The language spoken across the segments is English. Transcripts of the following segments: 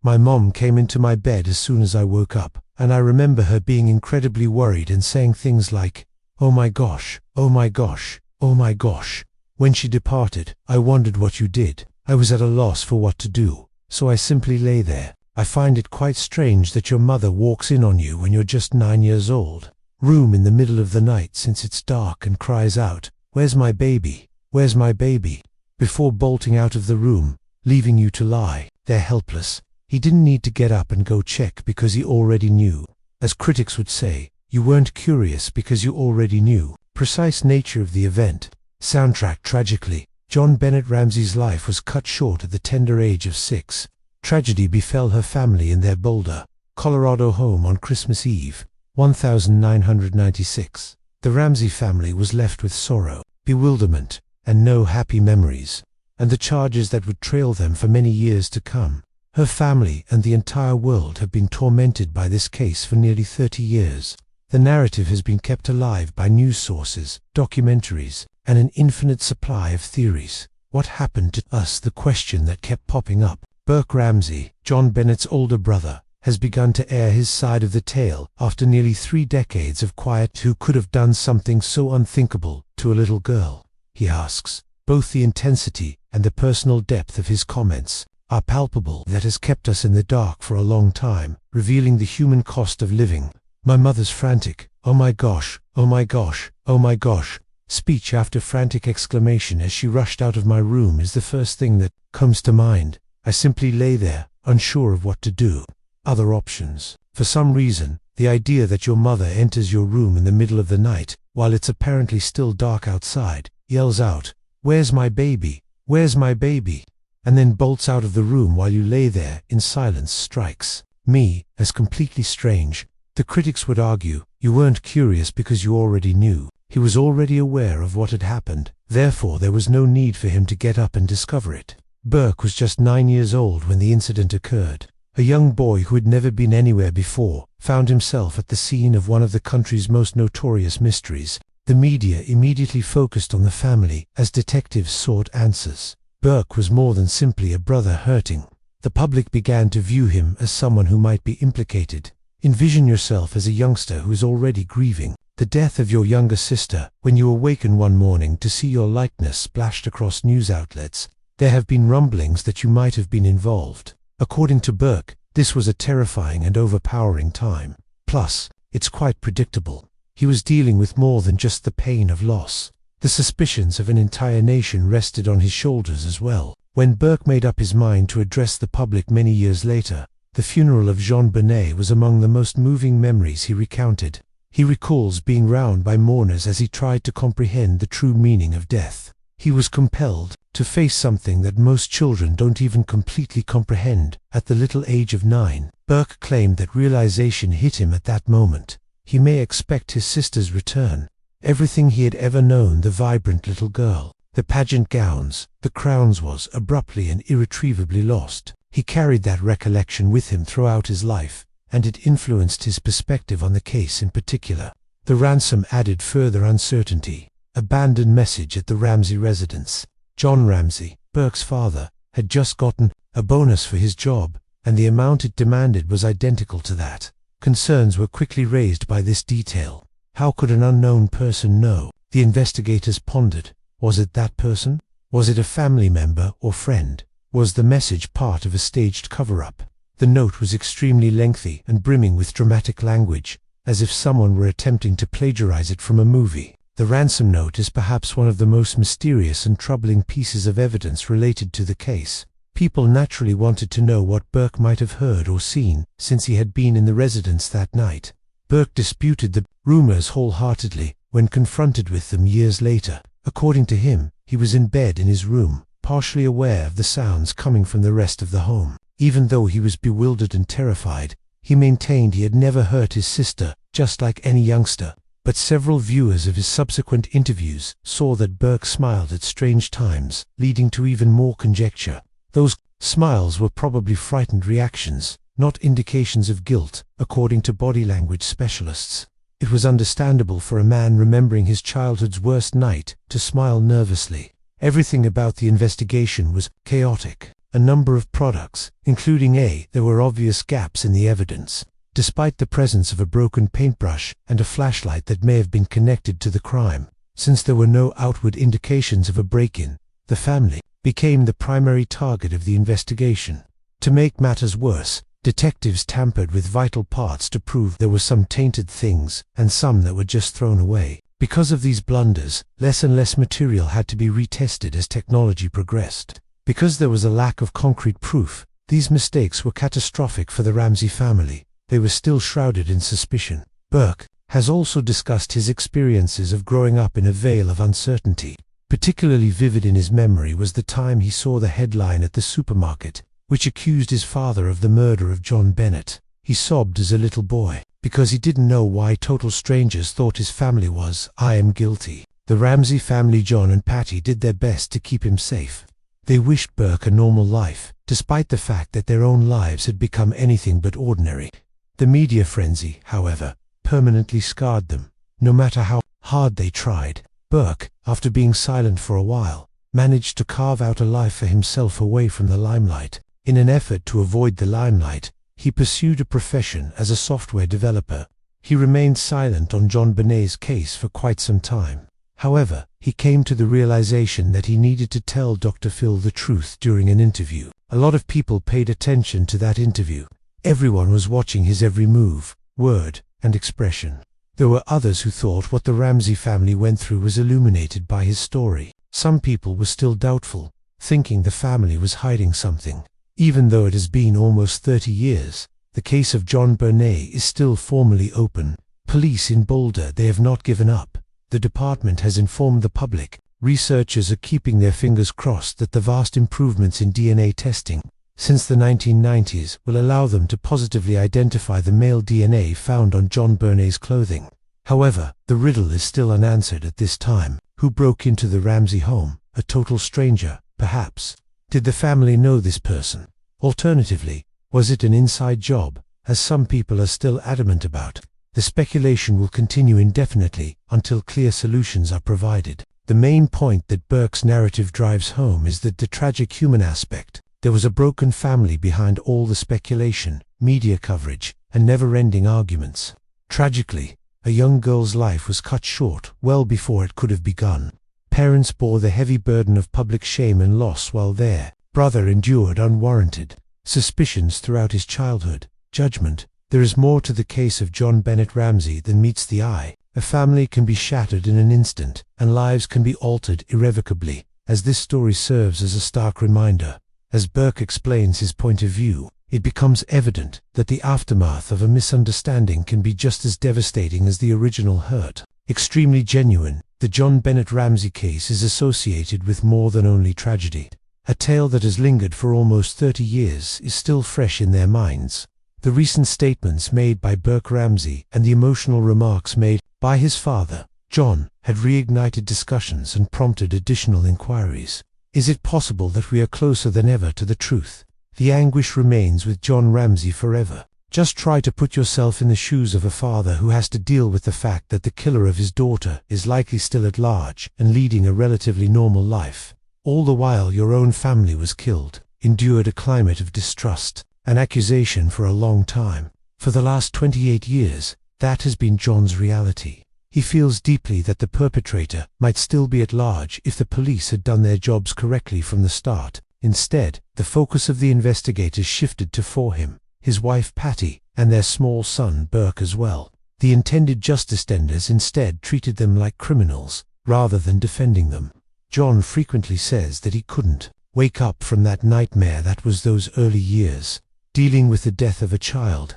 My mom came into my bed as soon as I woke up, and I remember her being incredibly worried and saying things like, "Oh my gosh, oh my gosh, oh my gosh." When she departed, I wondered what you did. I was at a loss for what to do, so I simply lay there. I find it quite strange that your mother walks in on you when you're just 9 years old, room in the middle of the night since it's dark, and cries out, "Where's my baby? Where's my baby?" before bolting out of the room, leaving you to lie there helpless. He didn't need to get up and go check because he already knew. As critics would say, you weren't curious because you already knew. Precise nature of the event. Soundtrack. Tragically, JonBenet Ramsey's life was cut short at the tender age of 6. Tragedy befell her family in their Boulder, Colorado home on Christmas Eve, 1996. The Ramsey family was left with sorrow, bewilderment, and no happy memories, and the charges that would trail them for many years to come. Her family and the entire world have been tormented by this case for nearly 30 years. The narrative has been kept alive by news sources, documentaries, and an infinite supply of theories. What happened to us? The question that kept popping up. Burke Ramsey, JonBenet's older brother, has begun to air his side of the tale after nearly 3 decades of quiet. Who could have done something so unthinkable to a little girl? He asks. Both the intensity and the personal depth of his comments are palpable. That has kept us in the dark for a long time, revealing the human cost of living. My mother's frantic, "Oh my gosh, oh my gosh, oh my gosh," speech after frantic exclamation as she rushed out of my room is the first thing that comes to mind. I simply lay there, unsure of what to do. Other options. For some reason, the idea that your mother enters your room in the middle of the night, while it's apparently still dark outside, yells out, "Where's my baby? Where's my baby?" and then bolts out of the room while you lay there in silence strikes me as completely strange. The critics would argue, you weren't curious because you already knew. He was already aware of what had happened, therefore there was no need for him to get up and discover it. Burke was just 9 years old when the incident occurred. A young boy who had never been anywhere before found himself at the scene of one of the country's most notorious mysteries. The media immediately focused on the family as detectives sought answers. Burke was more than simply a brother hurting. The public began to view him as someone who might be implicated. Envision yourself as a youngster who is already grieving the death of your younger sister. When you awaken one morning to see your likeness splashed across news outlets, there have been rumblings that you might have been involved. According to Burke, this was a terrifying and overpowering time. Plus, it's quite predictable. He was dealing with more than just the pain of loss. The suspicions of an entire nation rested on his shoulders as well. When Burke made up his mind to address the public many years later, the funeral of JonBenet was among the most moving memories he recounted. He recalls being round by mourners as he tried to comprehend the true meaning of death. He was compelled to face something that most children don't even completely comprehend at the little age of 9. Burke claimed that realization hit him at that moment. He may expect his sister's return. Everything he had ever known, the vibrant little girl, the pageant gowns, the crowns, was abruptly and irretrievably lost. He carried that recollection with him throughout his life, and it influenced his perspective on the case in particular. The ransom added further uncertainty. Abandoned message at the Ramsey residence. John Ramsey, Burke's father, had just gotten a bonus for his job, and the amount it demanded was identical to that. Concerns were quickly raised by this detail. How could an unknown person know? The investigators pondered. Was it that person? Was it a family member or friend? Was the message part of a staged cover-up? The note was extremely lengthy and brimming with dramatic language, as if someone were attempting to plagiarize it from a movie. The ransom note is perhaps one of the most mysterious and troubling pieces of evidence related to the case. People naturally wanted to know what Burke might have heard or seen, since he had been in the residence that night. Burke disputed the rumors wholeheartedly when confronted with them years later. According to him, he was in bed in his room, partially aware of the sounds coming from the rest of the home. Even though he was bewildered and terrified, he maintained he had never hurt his sister, just like any youngster. But several viewers of his subsequent interviews saw that Burke smiled at strange times, leading to even more conjecture. Those smiles were probably frightened reactions, not indications of guilt, according to body language specialists. It was understandable for a man remembering his childhood's worst night to smile nervously. Everything about the investigation was chaotic. a number of products, including there were obvious gaps in the evidence. Despite the presence of a broken paintbrush and a flashlight that may have been connected to the crime, since there were no outward indications of a break-in, the family became the primary target of the investigation. To make matters worse, detectives tampered with vital parts to prove there were some tainted things and some that were just thrown away. Because of these blunders, less and less material had to be retested as technology progressed. Because there was a lack of concrete proof, these mistakes were catastrophic for the Ramsey family. They were still shrouded in suspicion. Burke has also discussed his experiences of growing up in a veil of uncertainty. Particularly vivid in his memory was the time he saw the headline at the supermarket, which accused his father of the murder of JonBenet. He sobbed as a little boy, because he didn't know why total strangers thought his family was, "I am guilty." The Ramsey family, John and Patty, did their best to keep him safe. They wished Burke a normal life, despite the fact that their own lives had become anything but ordinary. The media frenzy, however, permanently scarred them. No matter how hard they tried, Burke, after being silent for a while, managed to carve out a life for himself away from the limelight. In an effort to avoid the limelight, he pursued a profession as a software developer. He remained silent on JonBenet's case for quite some time. However, he came to the realization that he needed to tell Dr. Phil the truth during an interview. A lot of people paid attention to that interview. Everyone was watching his every move, word, and expression. There were others who thought what the Ramsey family went through was illuminated by his story. Some people were still doubtful, thinking the family was hiding something. Even though it has been almost 30 years, the case of JonBenet is still formally open. Police in Boulder, they have not given up. The department has informed the public. Researchers are keeping their fingers crossed that the vast improvements in DNA testing since the 1990s will allow them to positively identify the male DNA found on JonBenet's clothing. However, the riddle is still unanswered at this time. Who broke into the Ramsey home? A total stranger, perhaps? Did the family know this person? Alternatively, was it an inside job, as some people are still adamant about? The speculation will continue indefinitely until clear solutions are provided. The main point that Burke's narrative drives home is that the tragic human aspect. There was a broken family behind all the speculation, media coverage, and never-ending arguments. Tragically, a young girl's life was cut short well before it could have begun. Parents bore the heavy burden of public shame and loss while their brother endured unwarranted suspicions throughout his childhood. Judgment. There is more to the case of JonBenet Ramsey than meets the eye. A family can be shattered in an instant, and lives can be altered irrevocably, as this story serves as a stark reminder. As Burke explains his point of view, it becomes evident that the aftermath of a misunderstanding can be just as devastating as the original hurt. Extremely genuine, the JonBenet Ramsey case is associated with more than only tragedy. A tale that has lingered for almost 30 years is still fresh in their minds. The recent statements made by Burke Ramsey and the emotional remarks made by his father, John, had reignited discussions and prompted additional inquiries. Is it possible that we are closer than ever to the truth? The anguish remains with John Ramsey forever. Just try to put yourself in the shoes of a father who has to deal with the fact that the killer of his daughter is likely still at large and leading a relatively normal life. All the while your own family was killed, endured a climate of distrust, an accusation for a long time. For the last 28 years, that has been John's reality. He feels deeply that the perpetrator might still be at large if the police had done their jobs correctly from the start. Instead, the focus of the investigators shifted to for him, his wife Patty, and their small son Burke as well. The intended justice tenders instead treated them like criminals, rather than defending them. John frequently says that he couldn't wake up from that nightmare that was those early years. Dealing with the death of a child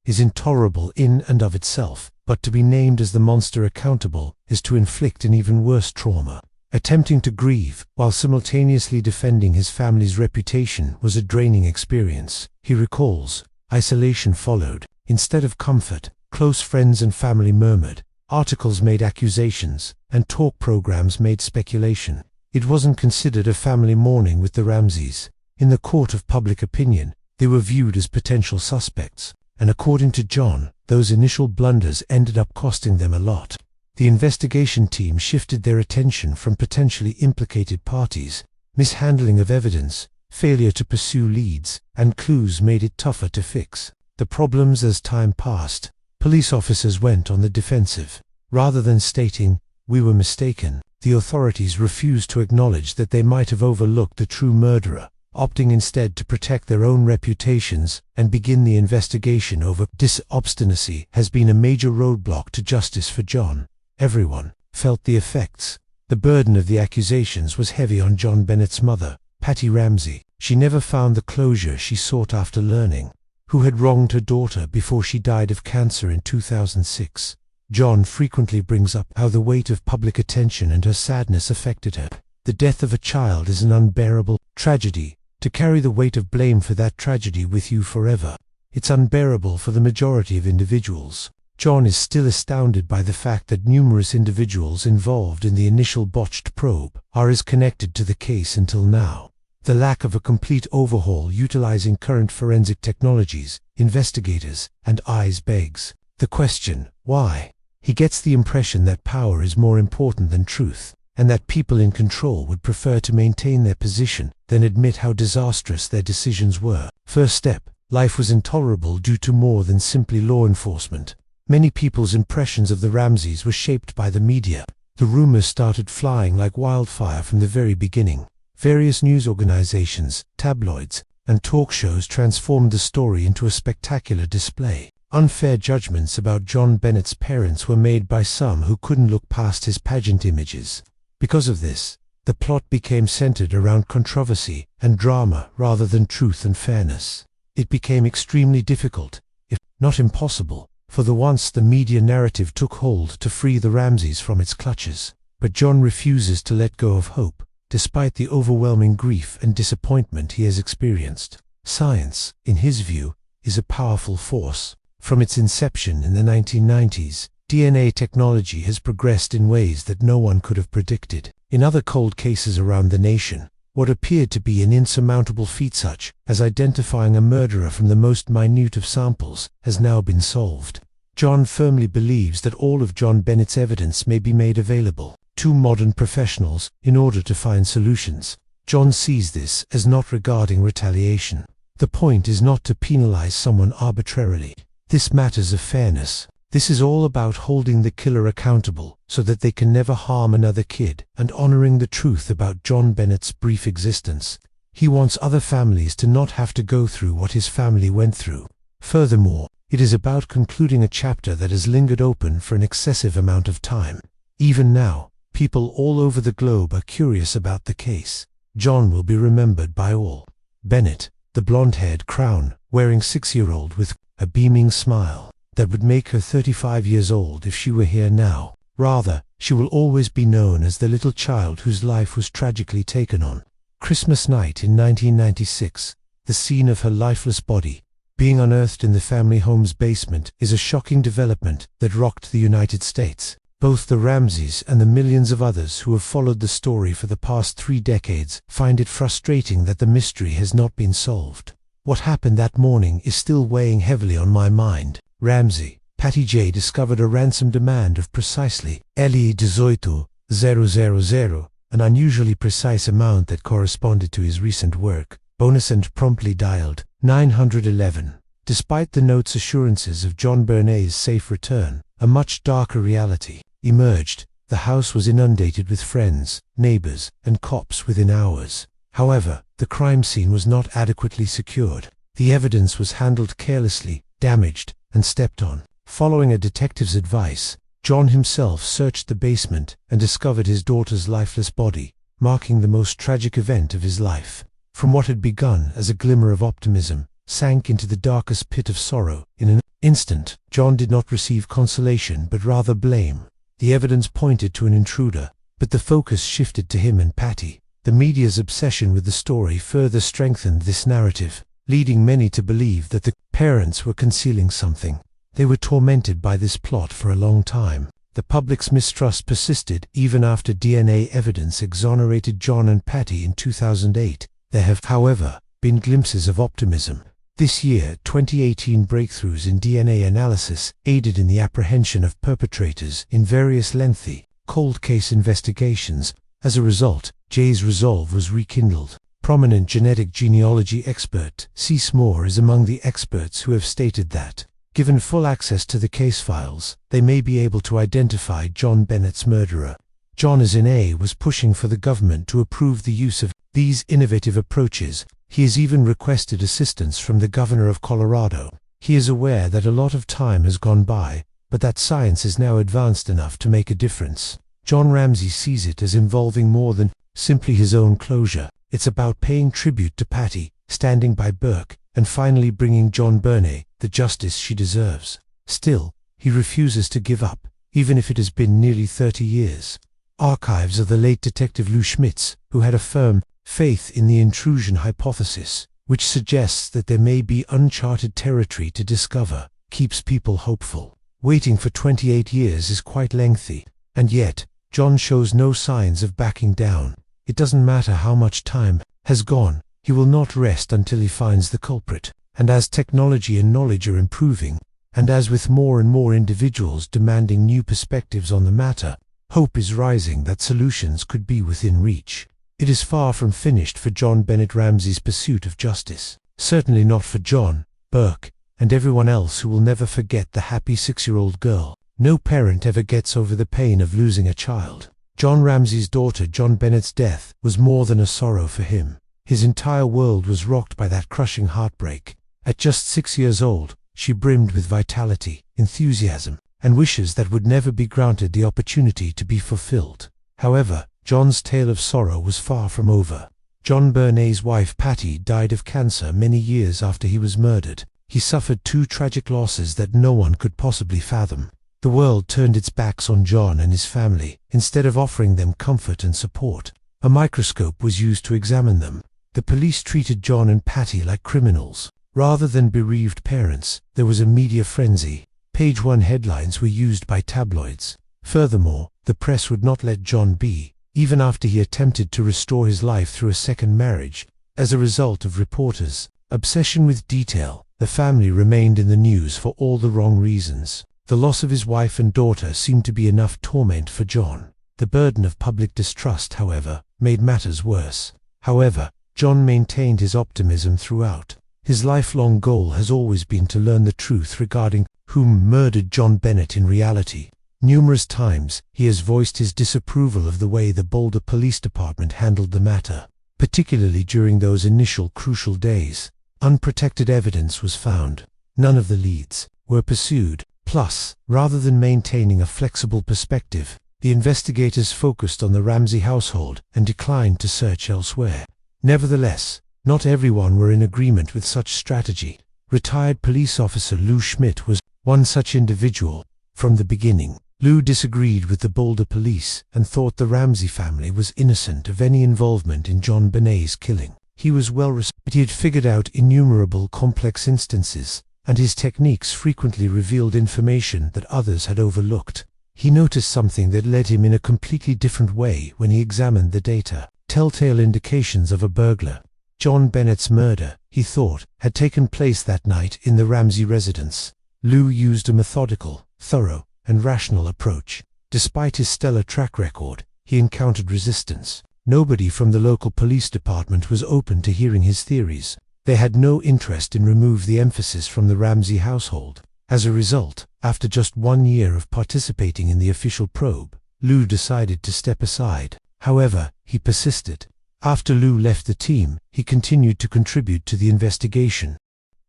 is intolerable in and of itself, but to be named as the monster accountable is to inflict an even worse trauma. Attempting to grieve while simultaneously defending his family's reputation was a draining experience. He recalls, isolation followed. Instead of comfort, close friends and family murmured, articles made accusations, and talk programs made speculation. It wasn't considered a family mourning with the Ramseys. In the court of public opinion, they were viewed as potential suspects, and according to John, those initial blunders ended up costing them a lot. The investigation team shifted their attention from potentially implicated parties, mishandling of evidence, failure to pursue leads and clues made it tougher to fix the problems. As time passed, police officers went on the defensive. Rather than stating, "We were mistaken," the authorities refused to acknowledge that they might have overlooked the true murderer, opting instead to protect their own reputations and begin the investigation over. This obstinacy has been a major roadblock to justice for John. Everyone felt the effects. The burden of the accusations was heavy on JonBenet's mother, Patty Ramsey. She never found the closure she sought after learning who had wronged her daughter before she died of cancer in 2006. John frequently brings up how the weight of public attention and her sadness affected her. The death of a child is an unbearable tragedy. To carry the weight of blame for that tragedy with you forever, it's unbearable for the majority of individuals. John is still astounded by the fact that numerous individuals involved in the initial botched probe are as connected to the case until now. The lack of a complete overhaul utilizing current forensic technologies, investigators, and eyes begs the question, why? He gets the impression that power is more important than truth, and that people in control would prefer to maintain their position than admit how disastrous their decisions were. First step: life was intolerable due to more than simply law enforcement. Many people's impressions of the Ramseys were shaped by the media. The rumors started flying like wildfire from the very beginning. Various news organizations, tabloids, and talk shows transformed the story into a spectacular display. Unfair judgments about JonBenet's parents were made by some who couldn't look past his pageant images. Because of this, the plot became centered around controversy and drama rather than truth and fairness. It became extremely difficult, if not impossible, for once the media narrative took hold to free the Ramseys from its clutches. But John refuses to let go of hope, despite the overwhelming grief and disappointment he has experienced. Science, in his view, is a powerful force. From its inception in the 1990s, DNA technology has progressed in ways that no one could have predicted. In other cold cases around the nation, what appeared to be an insurmountable feat such as identifying a murderer from the most minute of samples has now been solved. John firmly believes that all of JonBenet's evidence may be made available to modern professionals in order to find solutions. John sees this as not regarding retaliation. The point is not to penalize someone arbitrarily. This matters of fairness. This is all about holding the killer accountable so that they can never harm another kid and honoring the truth about JonBenet's brief existence. He wants other families to not have to go through what his family went through. Furthermore, it is about concluding a chapter that has lingered open for an excessive amount of time. Even now, people all over the globe are curious about the case. John will be remembered by all. Bennett, the blonde-haired crown-wearing 6-year-old with a beaming smile that would make her 35 years old if she were here now. Rather, she will always be known as the little child whose life was tragically taken on Christmas night in 1996. The scene of her lifeless body being unearthed in the family home's basement is a shocking development that rocked the United States. Both the Ramseys and the millions of others who have followed the story for the past 3 decades find it frustrating that the mystery has not been solved. What happened that morning is still weighing heavily on my mind. Ramsey, Patty J. discovered a ransom demand of precisely $18,000, an unusually precise amount that corresponded to his recent work bonus, and promptly dialed 911. Despite the note's assurances of JonBenet's safe return, a much darker reality emerged. The house was inundated with friends, neighbors, and cops within hours. However, the crime scene was not adequately secured. The evidence was handled carelessly, damaged, and stepped on. Following a detective's advice, John himself searched the basement and discovered his daughter's lifeless body, marking the most tragic event of his life. From what had begun as a glimmer of optimism, sank into the darkest pit of sorrow. In an instant, John did not receive consolation but rather blame. The evidence pointed to an intruder, but the focus shifted to him and Patty. The media's obsession with the story further strengthened this narrative, leading many to believe that the parents were concealing something. They were tormented by this plot for a long time. The public's mistrust persisted even after DNA evidence exonerated John and Patty in 2008. There have, however, been glimpses of optimism. This year, 2018 breakthroughs in DNA analysis aided in the apprehension of perpetrators in various lengthy, cold case investigations. As a result, Jay's resolve was rekindled. Prominent genetic genealogy expert C.S. Moore is among the experts who have stated that, given full access to the case files, they may be able to identify JonBenet's murderer. John as in A was pushing for the government to approve the use of these innovative approaches. He has even requested assistance from the governor of Colorado. He is aware that a lot of time has gone by, but that science is now advanced enough to make a difference. John Ramsey sees it as involving more than simply his own closure. It's about paying tribute to Patty, standing by Burke, and finally bringing JonBenet the justice she deserves. Still, he refuses to give up, even if it has been nearly 30 years. Archives of the late Detective Lou Schmitz, who had a firm faith in the intrusion hypothesis, which suggests that there may be uncharted territory to discover, keeps people hopeful. Waiting for 28 years is quite lengthy, and yet, John shows no signs of backing down. It doesn't matter how much time has gone, he will not rest until he finds the culprit. And as technology and knowledge are improving, and as with more and more individuals demanding new perspectives on the matter, hope is rising that solutions could be within reach. It is far from finished for JonBenet Ramsey's pursuit of justice. Certainly not for John, Burke, and everyone else who will never forget the happy 6-year-old girl. No parent ever gets over the pain of losing a child. John Ramsey's daughter JonBenet's death was more than a sorrow for him. His entire world was rocked by that crushing heartbreak. At just 6 years old, she brimmed with vitality, enthusiasm, and wishes that would never be granted the opportunity to be fulfilled. However, John's tale of sorrow was far from over. JonBenet's wife Patty died of cancer many years after he was murdered. He suffered 2 tragic losses that no one could possibly fathom. The world turned its backs on John and his family, instead of offering them comfort and support. A microscope was used to examine them. The police treated John and Patty like criminals. Rather than bereaved parents, there was a media frenzy. Page 1 headlines were used by tabloids. Furthermore, the press would not let John be, even after he attempted to restore his life through a second marriage. As a result of reporters' obsession with detail, the family remained in the news for all the wrong reasons. The loss of his wife and daughter seemed to be enough torment for John. The burden of public distrust, however, made matters worse. However, John maintained his optimism throughout. His lifelong goal has always been to learn the truth regarding who murdered JonBenet in reality. Numerous times, he has voiced his disapproval of the way the Boulder Police Department handled the matter, particularly during those initial crucial days. Unprotected evidence was found. None of the leads were pursued. Plus, rather than maintaining a flexible perspective, the investigators focused on the Ramsey household and declined to search elsewhere. Nevertheless, not everyone were in agreement with such strategy. Retired police officer Lou Schmidt was one such individual. From the beginning, Lou disagreed with the Boulder police and thought the Ramsey family was innocent of any involvement in JonBenet's killing. He was well respected. He had figured out innumerable complex instances, and his techniques frequently revealed information that others had overlooked. He noticed something that led him in a completely different way when he examined the data. Telltale indications of a burglar. JonBenet's murder, he thought, had taken place that night in the Ramsey residence. Lou used a methodical, thorough, and rational approach. Despite his stellar track record, he encountered resistance. Nobody from the local police department was open to hearing his theories. They had no interest in removing the emphasis from the Ramsey household. As a result, after just 1 year of participating in the official probe, Lou decided to step aside. However, he persisted. After Lou left the team, he continued to contribute to the investigation.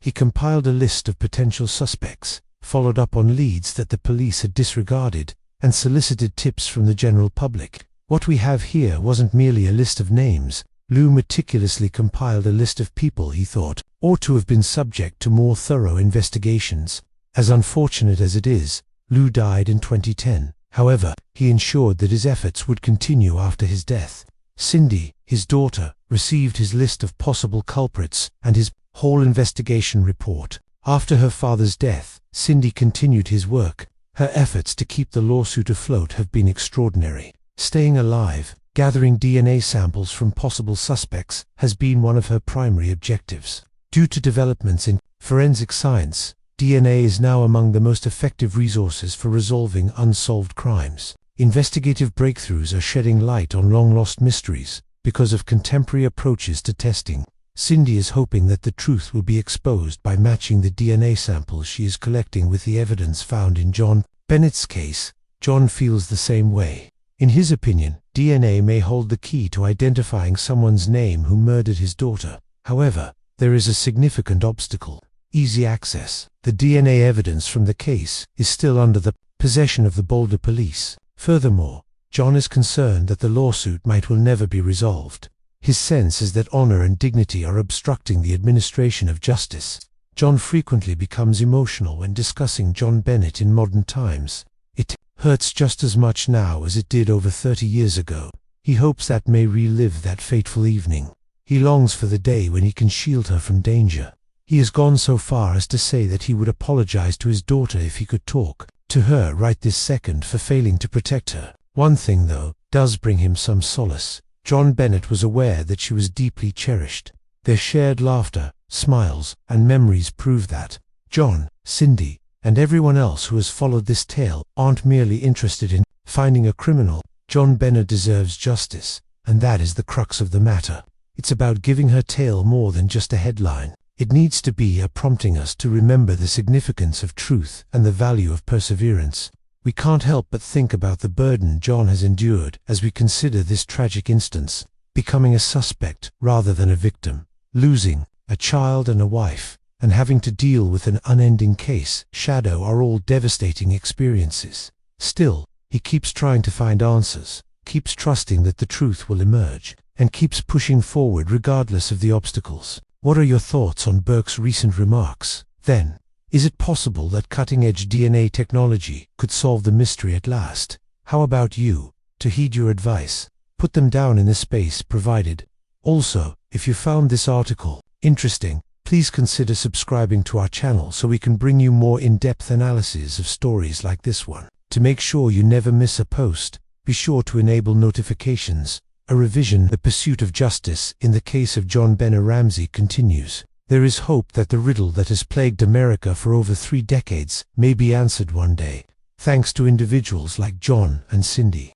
He compiled a list of potential suspects, followed up on leads that the police had disregarded, and solicited tips from the general public. What we have here wasn't merely a list of names. Lou meticulously compiled a list of people he thought ought to have been subject to more thorough investigations. As unfortunate as it is, Lou died in 2010. However, he ensured that his efforts would continue after his death. Cindy, his daughter, received his list of possible culprits and his whole investigation report. After her father's death, Cindy continued his work. Her efforts to keep the lawsuit afloat have been extraordinary. Staying alive, gathering DNA samples from possible suspects, has been one of her primary objectives. Due to developments in forensic science, DNA is now among the most effective resources for resolving unsolved crimes. Investigative breakthroughs are shedding light on long-lost mysteries, because of contemporary approaches to testing. Cindy is hoping that the truth will be exposed by matching the DNA samples she is collecting with the evidence found in JonBenet's case. John feels the same way. In his opinion, DNA may hold the key to identifying someone's name who murdered his daughter. However, there is a significant obstacle: easy access. The DNA evidence from the case is still under the possession of the Boulder police. Furthermore, John is concerned that the lawsuit will never be resolved. His sense is that honor and dignity are obstructing the administration of justice. John frequently becomes emotional when discussing JonBenet in modern times. It hurts just as much now as it did over 30 years ago. He hopes that may relive that fateful evening. He longs for the day when he can shield her from danger. He has gone so far as to say that he would apologize to his daughter if he could talk to her right this second for failing to protect her. One thing, though, does bring him some solace. JonBenet was aware that she was deeply cherished. Their shared laughter, smiles, and memories prove that. John, Cindy, and everyone else who has followed this tale aren't merely interested in finding a criminal. JonBenet deserves justice, and that is the crux of the matter. It's about giving her tale more than just a headline. It needs to be prompting us to remember the significance of truth and the value of perseverance. We can't help but think about the burden John has endured as we consider this tragic instance, becoming a suspect rather than a victim, losing a child and a wife, and having to deal with an unending case. Shadow are all devastating experiences. Still, he keeps trying to find answers, keeps trusting that the truth will emerge, and keeps pushing forward regardless of the obstacles. What are your thoughts on Burke's recent remarks? Then, is it possible that cutting-edge DNA technology could solve the mystery at last? How about you? To heed your advice, put them down in the space provided. Also, if you found this article interesting, please consider subscribing to our channel so we can bring you more in-depth analyses of stories like this one. To make sure you never miss a post, be sure to enable notifications. A revision: The pursuit of justice in the case of JonBenet Ramsey continues. There is hope that the riddle that has plagued America for over 3 decades may be answered one day, thanks to individuals like John and Cindy.